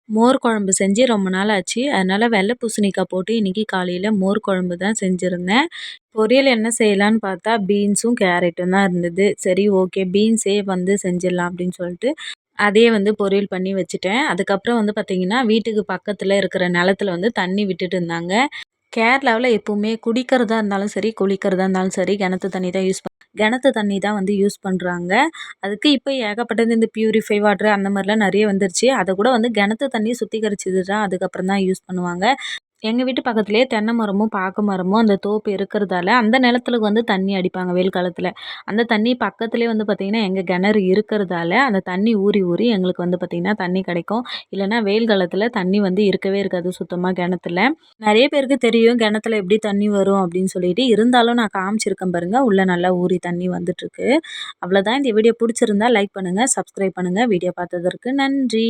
மோர் குழம்பு செஞ்சு ரொம்ப நாள் ஆச்சு. அதனால வெள்ளை பூசணிக்காய் போட்டு இன்னைக்கு காலையில மோர் குழம்பு தான் செஞ்சிருந்தேன். பொரியல் என்ன செய்யலான்னு பார்த்தா பீன்ஸும், கேரட்டும் தான் இருந்தது. சரி ஓகே பீன்ஸே வந்து செஞ்சிடலாம் அப்படின்னு சொல்லிட்டு, அதையே வந்து பொரியல் பண்ணி வச்சுட்டேன். அதுக்கப்புறம் வந்து பார்த்தீங்கன்னா, வீட்டுக்கு பக்கத்துல இருக்கிற நிலத்துல வந்து தண்ணி விட்டுட்டு இருந்தாங்க. கேரளாவுல எப்பவுமே குடிக்கிறதா இருந்தாலும் சரி, குளிக்கிறதா இருந்தாலும் சரி, கிணத்து தண்ணி தான் வந்து யூஸ் பண்றாங்க. அதுக்கு இப்ப ஏகப்பட்டது இந்த பியூரிஃபை வாட்டர் அந்த மாரிலாம் நெறைய வந்துருச்சு. அத கூட வந்து கிணத்து தண்ணி சுத்திகரிச்சது தான் அதுக்கப்புறம் தான் யூஸ் பண்ணுவாங்க. எங்க வீட்டு பக்கத்திலேயே தென்னை மரமும், பாக்கு மரமும் அந்த தோப்பு இருக்கிறதால, அந்த நிலத்துல வந்து தண்ணி அடிப்பாங்க வெயில் காலத்துல. அந்த தண்ணி பக்கத்திலேயே வந்து பார்த்தீங்கன்னா, எங்க கிணறு இருக்கிறதால, அந்த தண்ணி ஊறி, ஊறி எங்களுக்கு வந்து பார்த்தீங்கன்னா, தண்ணி கிடைக்கும். இல்லன்னா வெயில் காலத்துல தண்ணி வந்து இருக்கவே இருக்காது சுத்தமா கிணத்துல. நெறைய பேருக்கு தெரியும் கிணத்துல எப்படி தண்ணி வரும் அப்படின்னு சொல்லிட்டு. இருந்தாலும் நான் காமிச்சிருக்கேன் பாருங்க. உள்ள நல்லா ஊறி தண்ணி வந்துட்டுருக்கு. அவ்வளோதான். இந்த வீடியோ புடிச்சிருந்தா லைக் பண்ணுங்க, சப்ஸ்கிரைப் பண்ணுங்க. வீடியோ பார்த்ததற்கு நன்றி.